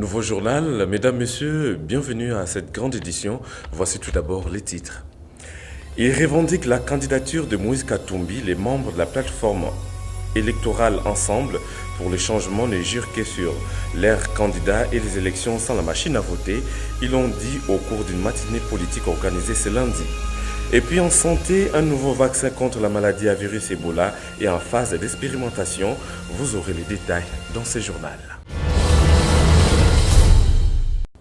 Nouveau journal, mesdames, messieurs, bienvenue à cette grande édition. Voici tout d'abord les titres. Il revendique la candidature de Moïse Katumbi. Les membres de la plateforme électorale Ensemble pour le changement ne jurent que sur leurs candidats et les élections sans la machine à voter. Ils l'ont dit au cours d'une matinée politique organisée ce lundi. Et puis en santé, un nouveau vaccin contre la maladie à virus Ebola est en phase d'expérimentation. Vous aurez les détails dans ce journal.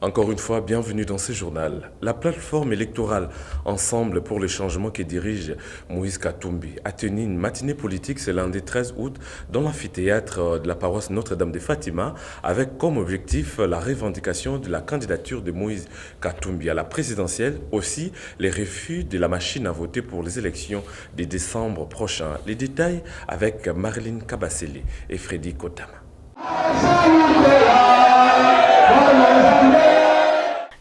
Encore une fois, bienvenue dans ce journal. La plateforme électorale Ensemble pour le changement que dirige Moïse Katumbi a tenu une matinée politique ce lundi 13 août dans l'amphithéâtre de la paroisse Notre-Dame de Fatima avec comme objectif la revendication de la candidature de Moïse Katumbi à la présidentielle, aussi les refus de la machine à voter pour les élections de décembre prochain. Les détails avec Marilyn Kabasele et Freddy Kotama.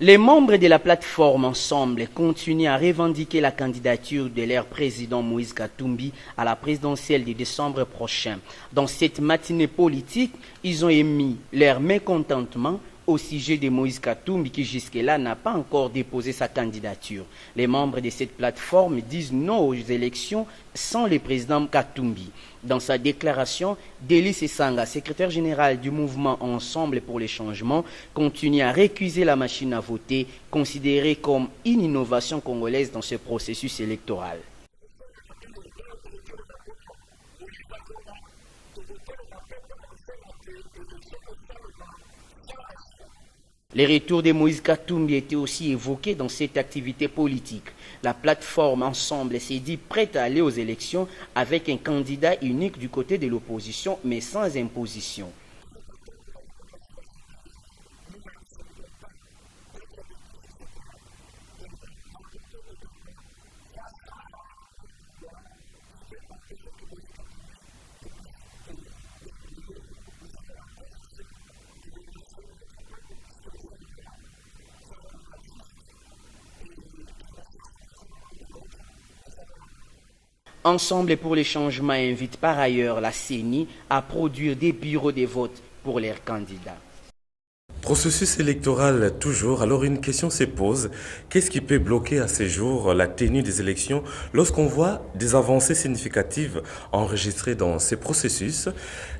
Les membres de la plateforme Ensemble continuent à revendiquer la candidature de leur président Moïse Katumbi à la présidentielle de décembre prochain. Dans cette matinée politique, ils ont émis leur mécontentement au sujet de Moïse Katumbi qui jusque-là n'a pas encore déposé sa candidature. Les membres de cette plateforme disent non aux élections sans le président Katumbi. Dans sa déclaration, Délice Sanga, secrétaire général du mouvement Ensemble pour les changements, continue à récuser la machine à voter, considérée comme une innovation congolaise dans ce processus électoral. Les retours de Moïse Katumbi étaient aussi évoqués dans cette activité politique. La plateforme Ensemble s'est dit prête à aller aux élections avec un candidat unique du côté de l'opposition, mais sans imposition. Ensemble pour les changements invite par ailleurs la CENI à produire des bureaux de vote pour leurs candidats. Processus électoral toujours, alors une question se pose, qu'est-ce qui peut bloquer à ce jour la tenue des élections lorsqu'on voit des avancées significatives enregistrées dans ces processus?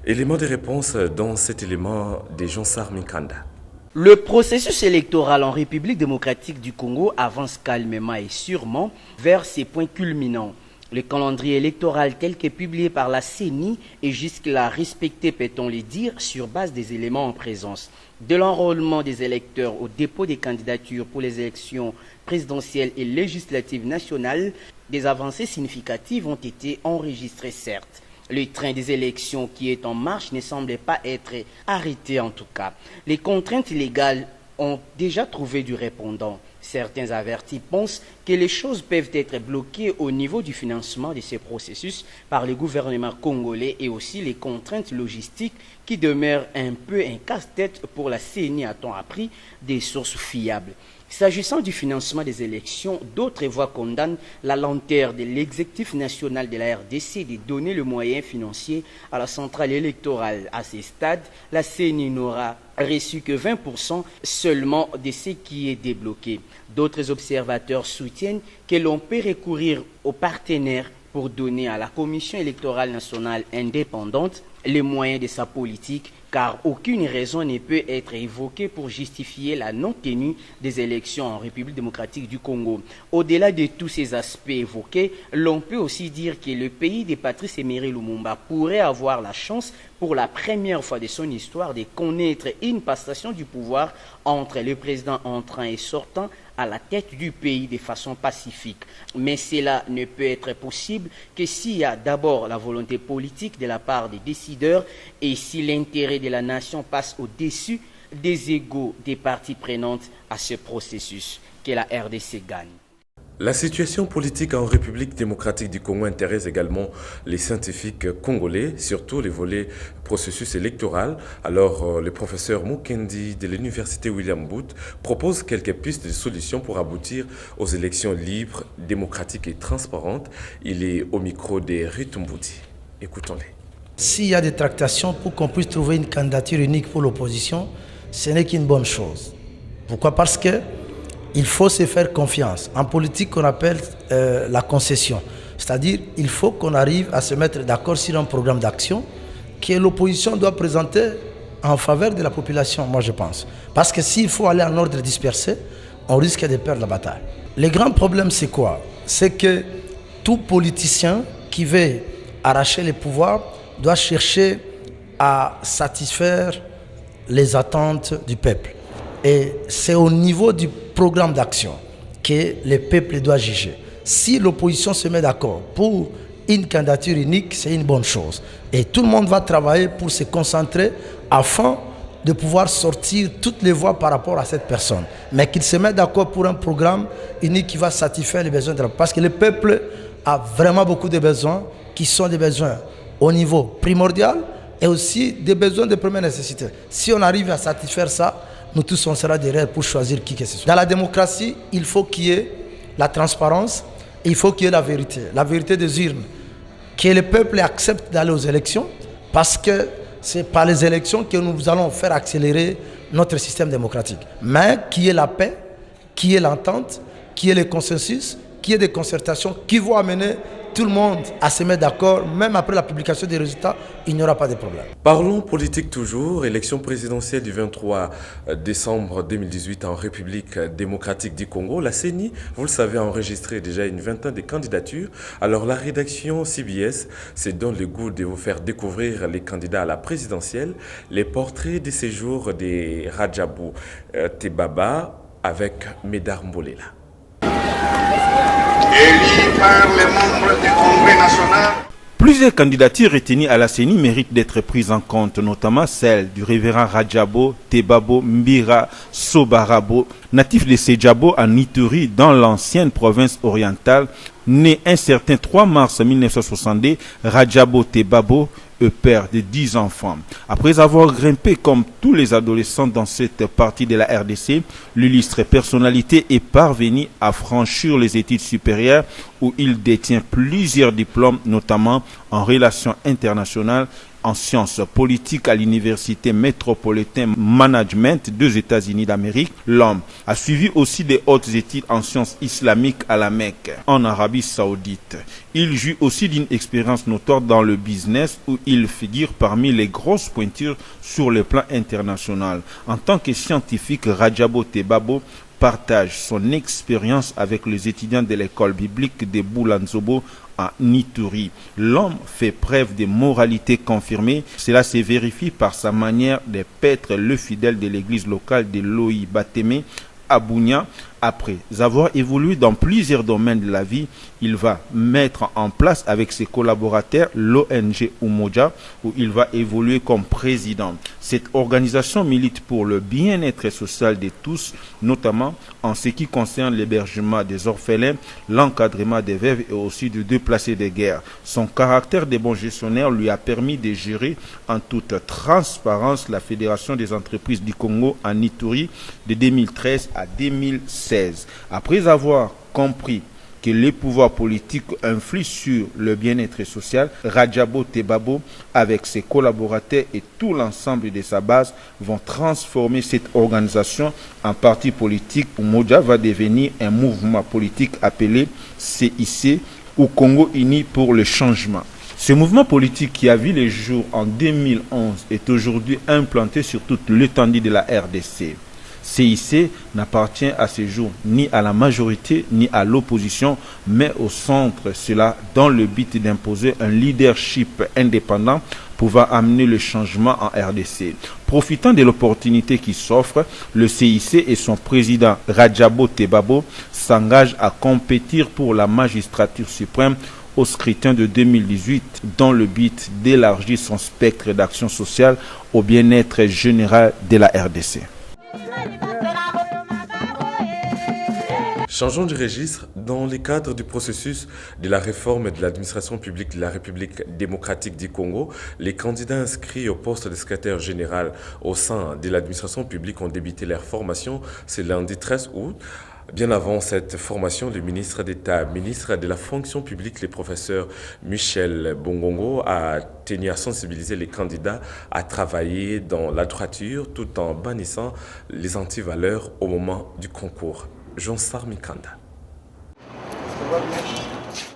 Élément de réponse dans cet élément de Jean-Sar Mikanda. Le processus électoral en République démocratique du Congo avance calmement et sûrement vers ses points culminants. Le calendrier électoral tel que publié par la CENI est jusque-là respecté, peut-on le dire, sur base des éléments en présence. De l'enrôlement des électeurs au dépôt des candidatures pour les élections présidentielles et législatives nationales, des avancées significatives ont été enregistrées certes. Le train des élections qui est en marche ne semble pas être arrêté en tout cas. Les contraintes légales ont déjà trouvé du répondant. Certains avertis pensent que les choses peuvent être bloquées au niveau du financement de ces processus par le gouvernement congolais et aussi les contraintes logistiques qui demeurent un peu un casse-tête pour la CENI, a-t-on appris, des sources fiables. S'agissant du financement des élections, d'autres voix condamnent la lenteur de l'exécutif national de la RDC de donner le moyen financier à la centrale électorale. À ce stade, la CENI n'aura reçu que 20% seulement de ce qui est débloqué. D'autres observateurs soutiennent que l'on peut recourir aux partenaires pour donner à la Commission électorale nationale indépendante les moyens de sa politique, car aucune raison ne peut être évoquée pour justifier la non-tenue des élections en République démocratique du Congo. Au-delà de tous ces aspects évoqués, l'on peut aussi dire que le pays de Patrice Emery Lumumba pourrait avoir la chance pour la première fois de son histoire de connaître une passation du pouvoir entre le président entrant et sortant à la tête du pays de façon pacifique. Mais cela ne peut être possible que s'il y a d'abord la volonté politique de la part des décideurs et si l'intérêt de la nation passe au-dessus des égos des parties prenantes à ce processus que la RDC gagne. La situation politique en République démocratique du Congo intéresse également les scientifiques congolais, surtout les volets processus électoral. Alors, le professeur Mukendi de l'université William Booth propose quelques pistes de solutions pour aboutir aux élections libres, démocratiques et transparentes. Il est au micro de Ritumbuti. Écoutons-les. S'il y a des tractations pour qu'on puisse trouver une candidature unique pour l'opposition, ce n'est qu'une bonne chose. Pourquoi? Parce que il faut se faire confiance. En politique, on appelle la concession. C'est-à-dire il faut qu'on arrive à se mettre d'accord sur un programme d'action que l'opposition doit présenter en faveur de la population, moi je pense. Parce que s'il faut aller en ordre dispersé, on risque de perdre la bataille. Le grand problème, c'est quoi? C'est que tout politicien qui veut arracher le pouvoir doit chercher à satisfaire les attentes du peuple. Et c'est au niveau du programme d'action que le peuple doit juger. Si l'opposition se met d'accord pour une candidature unique, c'est une bonne chose. Et tout le monde va travailler pour se concentrer afin de pouvoir sortir toutes les voix par rapport à cette personne. Mais qu'il se mette d'accord pour un programme unique qui va satisfaire les besoins de la... Parce que le peuple a vraiment beaucoup de besoins qui sont des besoins au niveau primordial et aussi des besoins de première nécessité. Si on arrive à satisfaire ça, nous tous, on sera derrière pour choisir qui que ce soit. Dans la démocratie, il faut qu'il y ait la transparence et il faut qu'il y ait la vérité des urnes. Que le peuple accepte d'aller aux élections parce que c'est par les élections que nous allons faire accélérer notre système démocratique. Mais qu'il y ait la paix, qu'il y ait l'entente, qu'il y ait le consensus, qu'il y ait des concertations qui vont amener tout le monde à se mettre d'accord, même après la publication des résultats, il n'y aura pas de problème. Parlons politique toujours. Élection présidentielle du 23 décembre 2018 en République démocratique du Congo. La CENI, vous le savez, a enregistré déjà une vingtaine de candidatures. Alors la rédaction CBS se donne le goût de vous faire découvrir les candidats à la présidentielle, les portraits de séjour des Radjabou Tebaba avec Médard Mbolela. Élu par les membres du Congrès national. Plusieurs candidatures retenues à la CENI méritent d'être prises en compte, notamment celle du révérend Radjabo Tebabo Mbira Sobarabo, natif de Sejabo en Ituri dans l'ancienne province orientale, né un certain 3 mars 1962, Radjabo Tebabo père de 10 enfants. Après avoir grimpé comme tous les adolescents dans cette partie de la RDC, l'illustre personnalité est parvenu à franchir les études supérieures où il détient plusieurs diplômes, notamment en relations internationales, en sciences politiques à l'Université métropolitaine Management des États-Unis d'Amérique. L'homme a suivi aussi des hautes études en sciences islamiques à la Mecque, en Arabie Saoudite. Il jouit aussi d'une expérience notoire dans le business où il figure parmi les grosses pointures sur le plan international. En tant que scientifique, Radjabo Tebabo partage son expérience avec les étudiants de l'école biblique de Boulanzobo à Ituri. L'homme fait preuve de moralité confirmée. Cela se vérifie par sa manière de paître le fidèle de l'église locale de Loi Bateme à Bunia. Après avoir évolué dans plusieurs domaines de la vie, il va mettre en place avec ses collaborateurs l'ONG Umoja où il va évoluer comme président. Cette organisation milite pour le bien-être social de tous, notamment en ce qui concerne l'hébergement des orphelins, l'encadrement des veuves et aussi de déplacés de guerre. Son caractère de bon gestionnaire lui a permis de gérer en toute transparence la Fédération des entreprises du Congo en Ituri de 2013 à 2016. Après avoir compris que les pouvoirs politiques influent sur le bien-être social, Radjabo Tebabo, avec ses collaborateurs et tout l'ensemble de sa base, vont transformer cette organisation en parti politique où Moja va devenir un mouvement politique appelé CIC ou Congo Uni pour le changement. Ce mouvement politique qui a vu les jours en 2011 est aujourd'hui implanté sur toute l'étendue de la RDC. CIC n'appartient à ce jour ni à la majorité ni à l'opposition, mais au centre, cela dans le but d'imposer un leadership indépendant pouvant amener le changement en RDC. Profitant de l'opportunité qui s'offre, le CIC et son président Radjabo Tebabo s'engagent à compétir pour la magistrature suprême au scrutin de 2018 dans le but d'élargir son spectre d'action sociale au bien-être général de la RDC. Changeons de registre. Dans le cadre du processus de la réforme de l'administration publique de la République démocratique du Congo, les candidats inscrits au poste de secrétaire général au sein de l'administration publique ont débuté leur formation ce lundi 13 août. Bien avant cette formation, le ministre d'État, ministre de la fonction publique, le professeur Michel Bongongo, a tenu à sensibiliser les candidats à travailler dans la droiture tout en bannissant les antivaleurs au moment du concours. Jean-Sar Mikanda.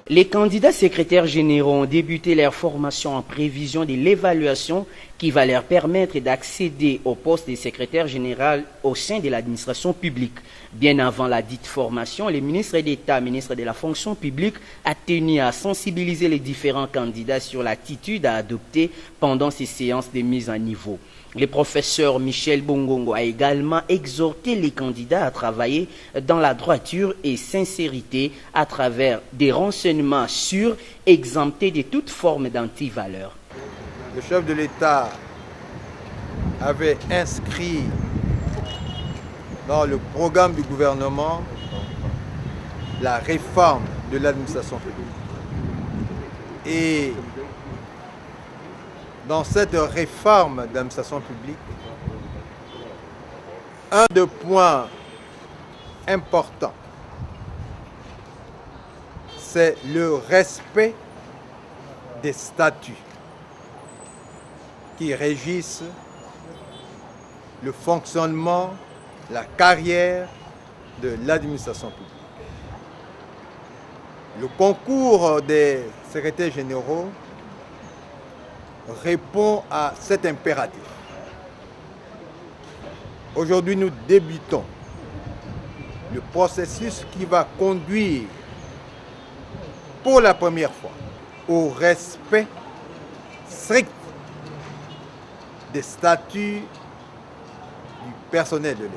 Les candidats secrétaires généraux ont débuté leur formation en prévision de l'évaluation qui va leur permettre d'accéder au poste de secrétaire général au sein de l'administration publique. Bien avant la dite formation, le ministre d'État, ministre de la fonction publique, a tenu à sensibiliser les différents candidats sur l'attitude à adopter pendant ces séances de mise à niveau. Le professeur Michel Bongongo a également exhorté les candidats à travailler dans la droiture et sincérité à travers des renseignements sûrs, exemptés de toute forme d'antivaleur. Le chef de l'État avait inscrit dans le programme du gouvernement la réforme de l'administration publique. Et dans cette réforme d'administration publique, un des points importants, c'est le respect des statuts qui régissent le fonctionnement, la carrière de l'administration publique. Le concours des secrétaires généraux répond à cet impératif. Aujourd'hui, nous débutons le processus qui va conduire pour la première fois au respect strict des statuts du personnel de l'État.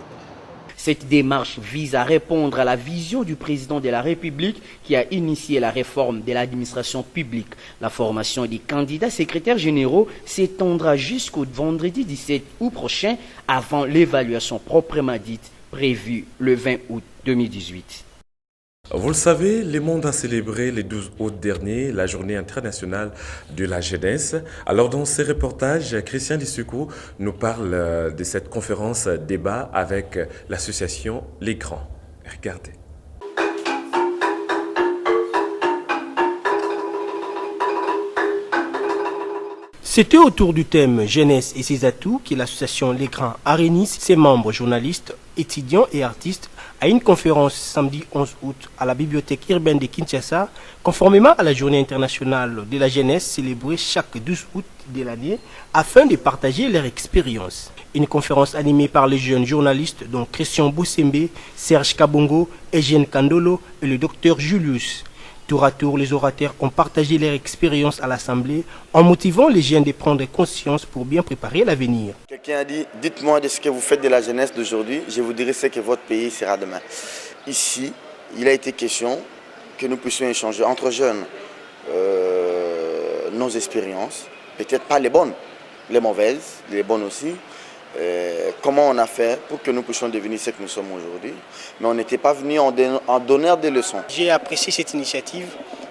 Cette démarche vise à répondre à la vision du président de la République qui a initié la réforme de l'administration publique. La formation des candidats secrétaires généraux s'étendra jusqu'au vendredi 17 août prochain avant l'évaluation proprement dite prévue le 20 août 2018. Vous le savez, le monde a célébré le 12 août dernier la journée internationale de la jeunesse. Alors dans ce reportage, Christian Lissoukou nous parle de cette conférence débat avec l'association Les Grands. Regardez. C'était autour du thème jeunesse et ses atouts que l'association Les Grands a réuni ses membres journalistes, étudiants et artistes à une conférence samedi 11 août à la bibliothèque urbaine de Kinshasa, conformément à la journée internationale de la jeunesse célébrée chaque 12 août de l'année, afin de partager leur expérience. Une conférence animée par les jeunes journalistes dont Christian Boussembe, Serge Kabongo, Eugène Kandolo et le docteur Julius. Tour à tour, les orateurs ont partagé leur expérience à l'Assemblée en motivant les jeunes de prendre conscience pour bien préparer l'avenir. Quelqu'un a dit, dites-moi de ce que vous faites de la jeunesse d'aujourd'hui, je vous dirai ce que votre pays sera demain. Ici, il a été question que nous puissions échanger entre jeunes nos expériences, peut-être pas les bonnes, les mauvaises, les bonnes aussi. Comment on a fait pour que nous puissions devenir ce que nous sommes aujourd'hui. Mais on n'était pas venu en donneur de leçons. J'ai apprécié cette initiative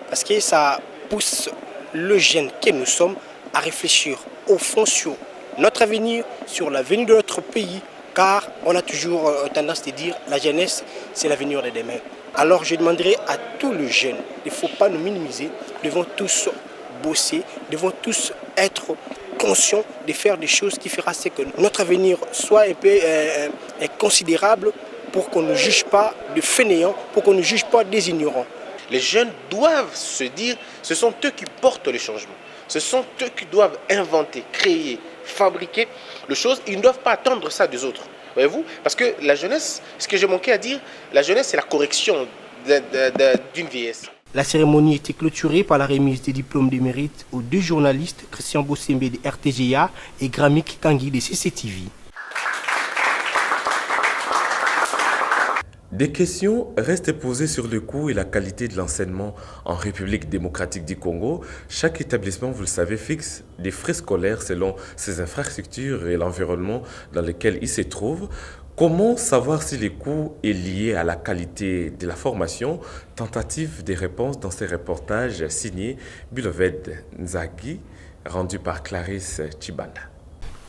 parce que ça pousse le jeune que nous sommes à réfléchir au fond sur notre avenir, sur l'avenir de notre pays, car on a toujours tendance à dire la jeunesse, c'est l'avenir de demain. Alors je demanderai à tous les jeunes, il ne faut pas nous minimiser, nous devons tous bosser, nous devons tous être conscients de faire des choses qui feront que notre avenir soit un peu considérable pour qu'on ne juge pas de fainéants, pour qu'on ne juge pas des ignorants. Les jeunes doivent se dire, ce sont eux qui portent le changement. Ce sont eux qui doivent inventer, créer, fabriquer les choses. Ils ne doivent pas attendre ça des autres. Voyez-vous? Parce que la jeunesse, ce que j'ai manqué à dire, la jeunesse, c'est la correction d'une vieillesse. La cérémonie était clôturée par la remise des diplômes de mérite aux 2 journalistes, Christian Bossembe de RTGA et Gramik Kangui de CCTV. Des questions restent posées sur le coût et la qualité de l'enseignement en République démocratique du Congo. Chaque établissement, vous le savez, fixe des frais scolaires selon ses infrastructures et l'environnement dans lequel il se trouve. Comment savoir si le coût est lié à la qualité de la formation? Tentative de réponse dans ces reportages signés Buloved Nzagi, rendu par Clarisse Chibanda.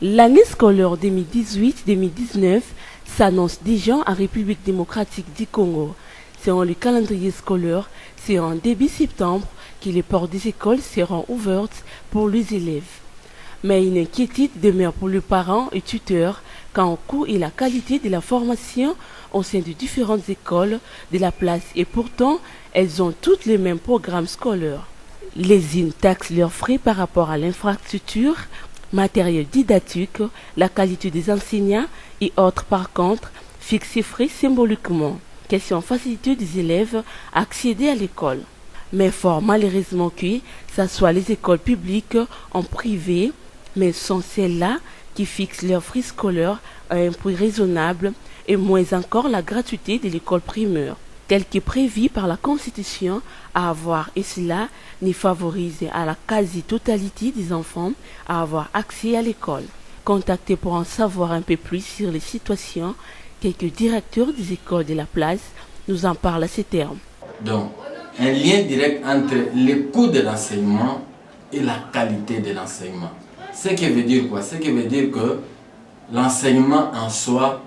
L'année scolaire 2018-2019 s'annonce déjà en République démocratique du Congo. Selon le calendrier scolaire, c'est en début septembre que les portes des écoles seront ouvertes pour les élèves. Mais une inquiétude demeure pour les parents et tuteurs quant au coût et la qualité de la formation au sein de différentes écoles de la place et pourtant, elles ont toutes les mêmes programmes scolaires. Les IN taxent leurs frais par rapport à l'infrastructure, matériel didactique, la qualité des enseignants et autres par contre, fixent ces frais symboliquement. Question facilité des élèves à accéder à l'école. Mais fort malheureusement que ce soit les écoles publiques en privé, mais sont celles-là qui fixent leurs frais scolaires à un prix raisonnable et moins encore la gratuité de l'école primaire, telle qu'est prévue par la Constitution, à avoir et cela n'est favorisé à la quasi-totalité des enfants à avoir accès à l'école. Contactés pour en savoir un peu plus sur les situations, quelques directeurs des écoles de la place nous en parlent à ces termes. Donc, un lien direct entre le coût de l'enseignement et la qualité de l'enseignement. Ce qui veut dire quoi? Ce qui veut dire que l'enseignement en soi,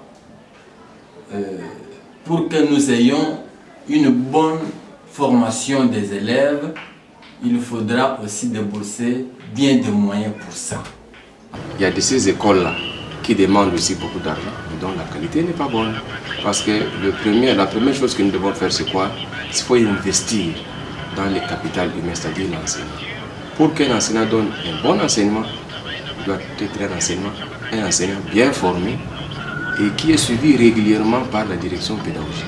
pour que nous ayons une bonne formation des élèves, il faudra aussi débourser bien des moyens pour ça. Il y a de ces écoles-là qui demandent aussi beaucoup d'argent, mais dont la qualité n'est pas bonne. Parce que la première chose que nous devons faire, c'est quoi? Il faut investir dans le capital humain, c'est-à-dire l'enseignement. Pour qu'un enseignant donne un bon enseignement, il doit être un enseignant bien formé et qui est suivi régulièrement par la direction pédagogique.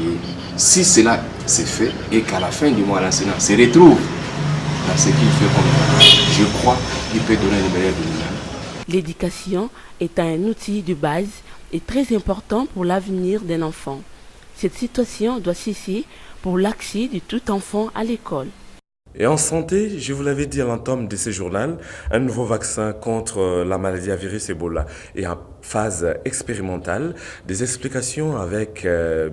Et si cela c'est fait et qu'à la fin du mois, l'enseignant se retrouve dans ce qu'il fait comme travail, je crois qu'il peut donner le meilleur de lui-même. L'éducation est un outil de base et très important pour l'avenir d'un enfant. Cette situation doit cesser pour l'accès de tout enfant à l'école. Et en santé, je vous l'avais dit à l'entame de ce journal, un nouveau vaccin contre la maladie à virus Ebola est en phase expérimentale. Des explications avec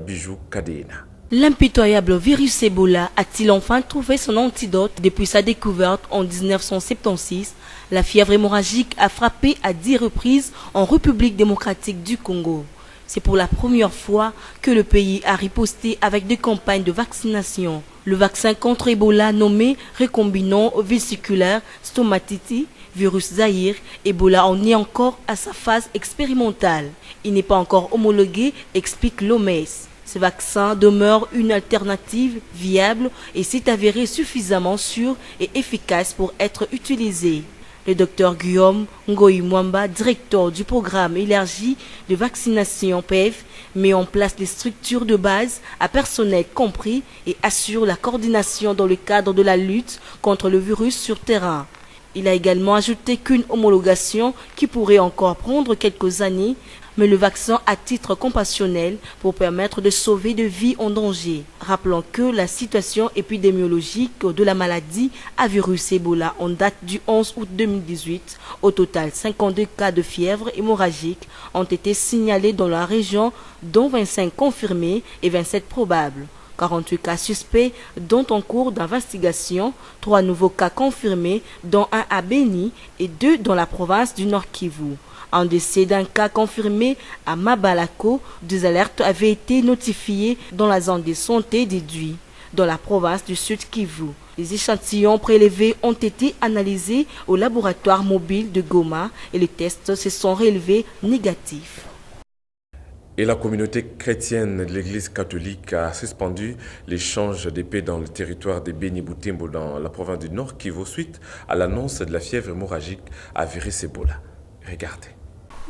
Bijou Kadena. L'impitoyable virus Ebola a-t-il enfin trouvé son antidote depuis sa découverte en 1976? La fièvre hémorragique a frappé à 10 reprises en République démocratique du Congo. C'est pour la première fois que le pays a riposté avec des campagnes de vaccination. Le vaccin contre Ebola nommé recombinant vésiculaire stomatiti, virus Zaïre, Ebola en est encore à sa phase expérimentale. Il n'est pas encore homologué, explique l'OMS. Ce vaccin demeure une alternative viable et s'est avéré suffisamment sûr et efficace pour être utilisé. Le docteur Guillaume Ngoï Mwamba, directeur du programme élargi de vaccination PEV, met en place des structures de base à personnel compris et assure la coordination dans le cadre de la lutte contre le virus sur terrain. Il a également ajouté qu'une homologation qui pourrait encore prendre quelques années, mais le vaccin à titre compassionnel pour permettre de sauver des vies en danger. Rappelons que la situation épidémiologique de la maladie à virus Ebola en date du 11 août 2018. Au total, 52 cas de fièvre hémorragique ont été signalés dans la région, dont 25 confirmés et 27 probables. 48 cas suspects, dont en cours d'investigation, 3 nouveaux cas confirmés, dont un à Beni et 2 dans la province du Nord Kivu. En décès d'un cas confirmé à Mabalako, 2 alertes avaient été notifiées dans la zone de santé d'Edui, dans la province du Sud Kivu. Les échantillons prélevés ont été analysés au laboratoire mobile de Goma et les tests se sont révélés négatifs. Et la communauté chrétienne de l'Église catholique a suspendu l'échange d'épées dans le territoire de Beni-Butembo dans la province du Nord Kivu suite à l'annonce de la fièvre hémorragique à Virus Ebola. Regardez.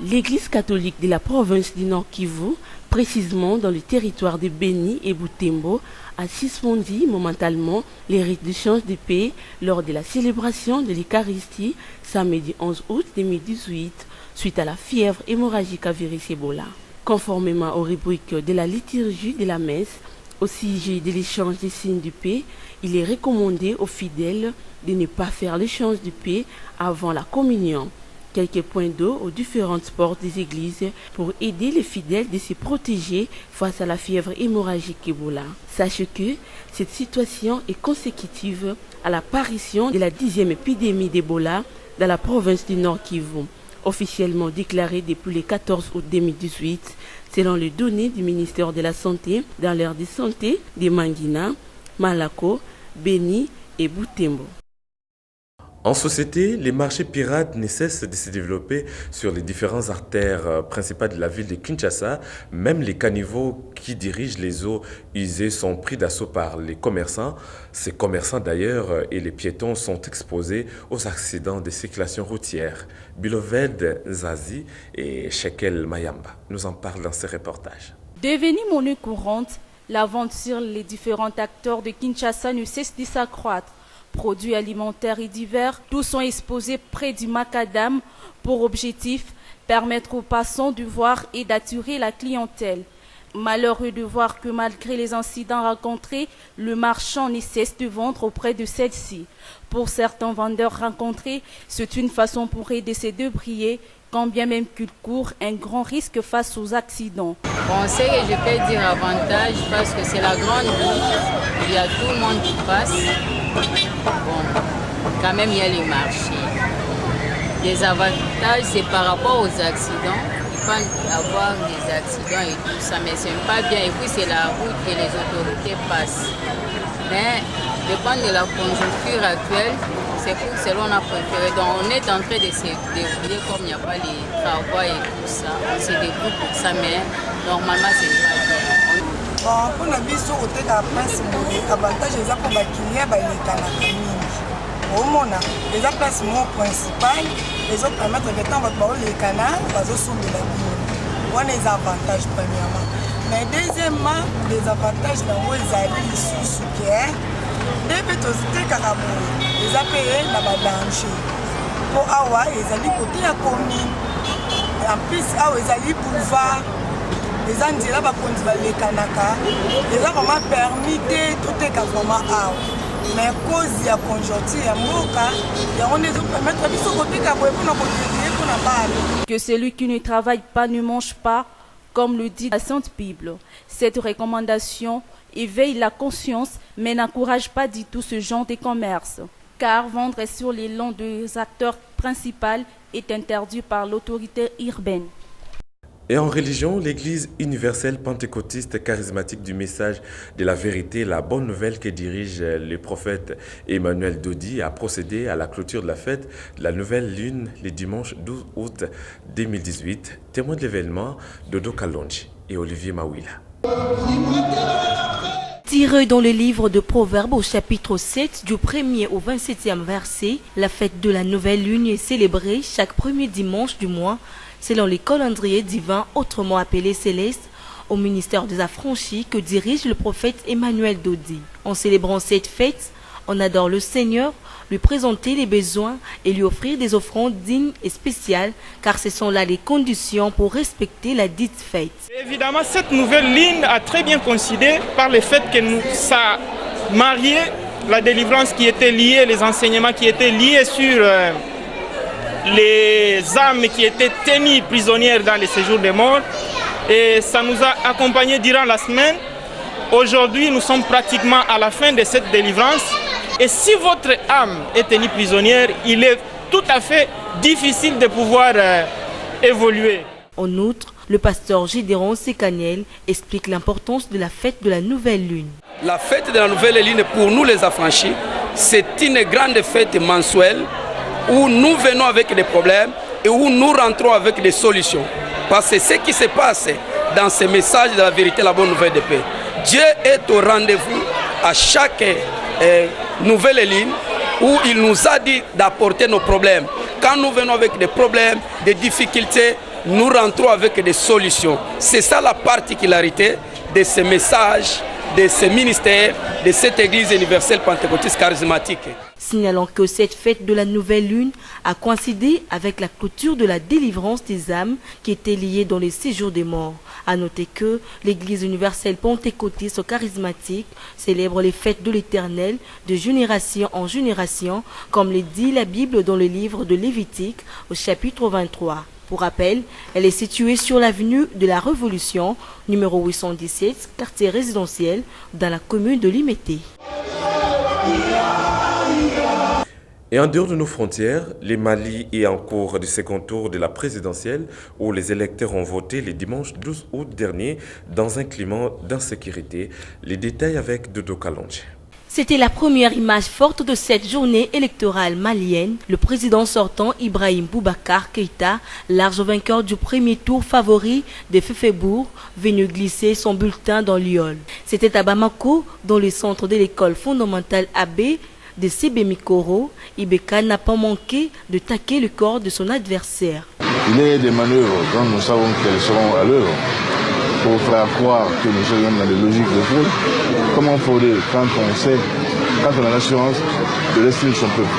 L'Église catholique de la province du Nord Kivu, précisément dans le territoire de Beni et Butembo, a suspendu momentanément les rites d'échange d'épées lors de la célébration de l'Eucharistie samedi 11 août 2018 suite à la fièvre hémorragique à Virus Ebola. Conformément aux rubriques de la liturgie de la messe, au sujet de l'échange des signes de paix, il est recommandé aux fidèles de ne pas faire l'échange de paix avant la communion. Quelques points d'eau aux différentes portes des églises pour aider les fidèles de se protéger face à la fièvre hémorragique Ebola. Sachez que cette situation est consécutive à l'apparition de la 10e épidémie d'Ebola dans la province du Nord Kivu, officiellement déclarée depuis le 14 août 2018, selon les données du ministère de la Santé dans l'aire de santé de Mangina, Malako, Beni et Butembo. En société, les marchés pirates ne cessent de se développer sur les différentes artères principales de la ville de Kinshasa. Même les caniveaux qui dirigent les eaux usées sont pris d'assaut par les commerçants. Ces commerçants d'ailleurs et les piétons sont exposés aux accidents de circulation routière. Biloved Zazi et Shekel Mayamba nous en parlent dans ce reportage. Devenue monnaie courante, la vente sur les différents acteurs de Kinshasa ne cesse de s'accroître. Produits alimentaires et divers, tous sont exposés près du macadam pour objectif permettre aux passants de voir et d'attirer la clientèle. Malheureux de voir que malgré les incidents rencontrés, le marchand ne cesse de vendre auprès de celle-ci. Pour certains vendeurs rencontrés, c'est une façon pour eux de se débrouiller, quand bien même qu'ils courent un grand risque face aux accidents. Bon, c'est que je peux dire avantage parce que c'est la grande route, il y a tout le monde qui passe. Bon, quand même il y a les marchés. Les avantages, c'est par rapport aux accidents. Il faut avoir des accidents et tout ça, mais c'est pas bien. Et puis c'est la route que les autorités passent. Mais dépend de la conjoncture actuelle, c'est pour cela qu'on a préféré. Donc on est en train de se débrouiller comme il n'y a pas les travaux et tout ça. On se débrouille pour ça, mais normalement c'est pas bien. Bon, pour la vie sur côté de la place, l'avantage est pour les clients, les canadiens. Au moins, les places principales, les autres permettent de temps les canards, les sous de la vie. On a les avantages premièrement. Mais deuxièmement, les avantages dans les alliés sous qui est des pétosités carabou. Les APE n'a pas danger. Pour avoir les alliés côté à commune. En plus, les alliés boulevard. Les Andira va conduire les Kanaka, les gens vraiment permis de tout est vraiment out. Mais cause il y a conjoncture, il y a moka, il y a on les autres permettre de se côté pour n'a pas. Que celui qui ne travaille pas ne mange pas, comme le dit la Sainte Bible. Cette recommandation éveille la conscience, mais n'encourage pas du tout ce genre de commerce. Car vendre sur les longs des acteurs principaux est interdit par l'autorité urbaine. Et en religion, l'Église universelle pentecôtiste charismatique du message de la vérité, la bonne nouvelle que dirige le prophète Emmanuel Dodi, a procédé à la clôture de la fête de la nouvelle lune le dimanche 12 août 2018. Témoin de l'événement, Dodo Kalonji et Olivier Mawila. Tiré dans le livre de Proverbes au chapitre 7 du 1er au 27e verset, la fête de la nouvelle lune est célébrée chaque premier dimanche du mois selon les calendriers divins, autrement appelés célestes, au ministère des affranchis que dirige le prophète Emmanuel Dodi. En célébrant cette fête, on adore le Seigneur, lui présenter les besoins et lui offrir des offrandes dignes et spéciales, car ce sont là les conditions pour respecter la dite fête. Évidemment, cette nouvelle ligne a très bien coïncidé par le fait que ça mariait la délivrance qui était liée, les enseignements qui étaient liés sur les âmes qui étaient tenues prisonnières dans les séjours des morts. Et ça nous a accompagnés durant la semaine. Aujourd'hui, nous sommes pratiquement à la fin de cette délivrance. Et si votre âme est tenue prisonnière, il est tout à fait difficile de pouvoir évoluer. En outre, le pasteur Gédéon Sekaniel explique l'importance de la fête de la nouvelle lune. La fête de la nouvelle lune, pour nous les affranchis, c'est une grande fête mensuelle où nous venons avec des problèmes et où nous rentrons avec des solutions. Parce que ce qui se passe dans ces messages de la vérité, la bonne nouvelle de paix. Dieu est au rendez-vous à chaque nouvelle ligne où il nous a dit d'apporter nos problèmes. Quand nous venons avec des problèmes, des difficultés, nous rentrons avec des solutions. C'est ça la particularité de ces messages, de ces ministères, de cette Église universelle pentecôtiste charismatique. Signalant que cette fête de la nouvelle lune a coïncidé avec la clôture de la délivrance des âmes qui étaient liées dans les séjours des morts. À noter que l'Église universelle pentecôtiste charismatique célèbre les fêtes de l'Éternel de génération en génération, comme le dit la Bible dans le livre de Lévitique au chapitre 23. Pour rappel, elle est située sur l'avenue de la Révolution, numéro 817, quartier résidentiel, dans la commune de Limete. Et en dehors de nos frontières, le Mali est en cours du second tour de la présidentielle où les électeurs ont voté le dimanche 12 août dernier dans un climat d'insécurité. Les détails avec Dodo Kalonji. C'était la première image forte de cette journée électorale malienne. Le président sortant, Ibrahim Boubacar Keïta, large vainqueur du premier tour favori de Féfébourg, venu glisser son bulletin dans l'Iol. C'était à Bamako, dans le centre de l'école fondamentale AB de Sébémikoro. Ibeka n'a pas manqué de taquer le corps de son adversaire. Il y a des manœuvres dont nous savons qu'elles seront à l'œuvre pour faire croire que nous sommes dans des logiques de fraude. Comment frauder quand on sait, quand on a l'assurance de l'estime de son peuple?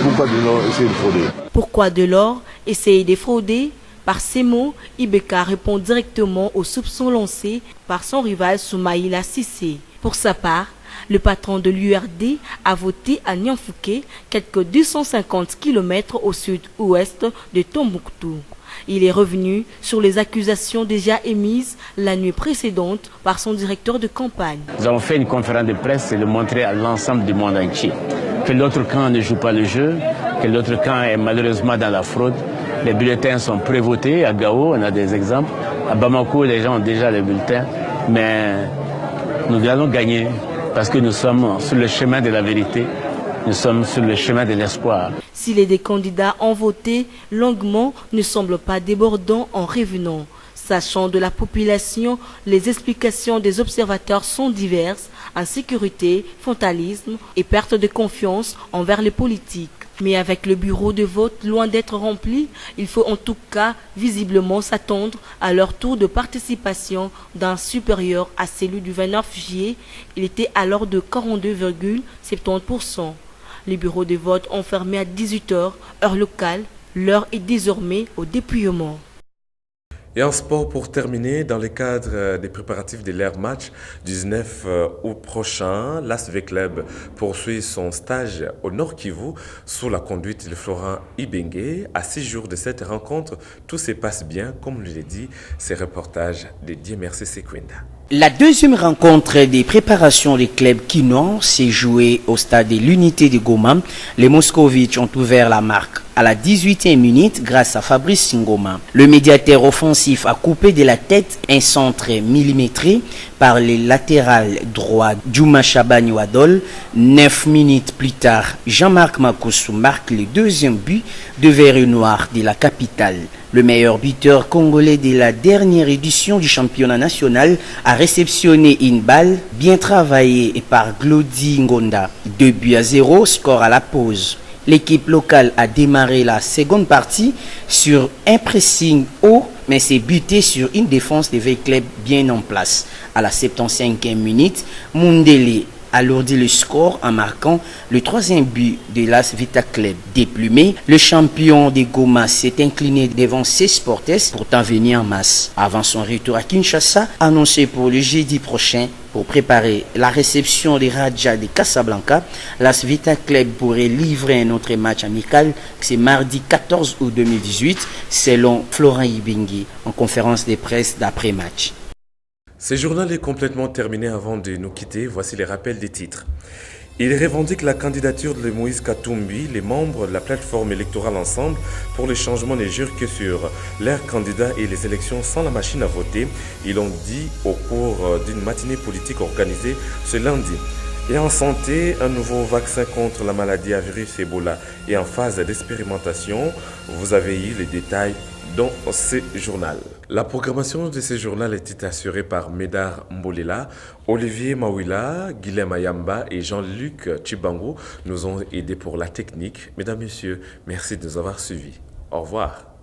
Pourquoi de l'or essayer de frauder? Pourquoi de l'or essayer de frauder? Par ces mots, Ibeka répond directement aux soupçons lancés par son rival Soumaïla Sissé. Pour sa part, le patron de l'URD a voté à Nianfouké, quelques 250 km au sud-ouest de Tombouctou. Il est revenu sur les accusations déjà émises la nuit précédente par son directeur de campagne. Nous avons fait une conférence de presse et le montrer à l'ensemble du monde entier que l'autre camp ne joue pas le jeu, que l'autre camp est malheureusement dans la fraude. Les bulletins sont prévotés. À Gao, on a des exemples. À Bamako, les gens ont déjà les bulletins. Mais nous allons gagner parce que nous sommes sur le chemin de la vérité. Nous sommes sur le chemin de l'espoir. Si les deux candidats ont voté longuement, ne semblent pas débordants en revenant. Sachant de la population, les explications des observateurs sont diverses, insécurité, fatalisme et perte de confiance envers les politiques. Mais avec le bureau de vote loin d'être rempli, il faut en tout cas visiblement s'attendre à leur taux de participation d'un supérieur à celui du 29 juillet. Il était alors de 42,70%. Les bureaux de vote ont fermé à 18h, heure locale. L'heure est désormais au dépouillement. Et en sport, pour terminer, dans le cadre des préparatifs de l'Air Match 19 août prochain, l'ASV Club poursuit son stage au Nord Kivu sous la conduite de Florent Ibengue. À 6 jours de cette rencontre, tout se passe bien, comme je l'ai dit, ces reportages de Diemercé Sekwenda. La deuxième rencontre des préparations des clubs quinois s'est jouée au stade de l'Unité de Goma. Les Moscovites ont ouvert la marque à la 18e minute grâce à Fabrice Singoma. Le médiateur offensif a coupé de la tête un centre millimétré par les latérales droits Djouma Chabani Wadol. 9 minutes plus tard, Jean-Marc Makossou marque le deuxième but de Vert Noir de la capitale. Le meilleur buteur congolais de la dernière édition du championnat national a réceptionné une balle bien travaillée par Glody Ngonda. 2-0, score à la pause. L'équipe locale a démarré la seconde partie sur un pressing haut, mais s'est buté sur une défense des Club bien en place. À la 75e minute, Mundele alourdit le score en marquant le troisième but de l'AS Vita Club. Déplumé, le champion de Goma s'est incliné devant ses Sportes, pourtant venu en masse. Avant son retour à Kinshasa, annoncé pour le jeudi prochain, pour préparer la réception des Raja de Casablanca, l'AS Vita Club pourrait livrer un autre match amical. C'est mardi 14 août 2018, selon Florent Ibingi, en conférence de presse d'après-match. Ce journal est complètement terminé. Avant de nous quitter, voici les rappels des titres. Il revendique la candidature de Moïse Katumbi. Les membres de la plateforme électorale Ensemble pour le changement ne jurent que sur leurs candidats et les élections sans la machine à voter. Ils l'ont dit au cours d'une matinée politique organisée ce lundi. Et en santé, un nouveau vaccin contre la maladie à virus Ebola est en phase d'expérimentation. Vous avez eu les détails dans ce journal. La programmation de ce journal était assurée par Médard Mbolela, Olivier Mawila, Guilhem Ayamba et Jean-Luc Chibango nous ont aidés pour la technique. Mesdames, Messieurs, merci de nous avoir suivis. Au revoir.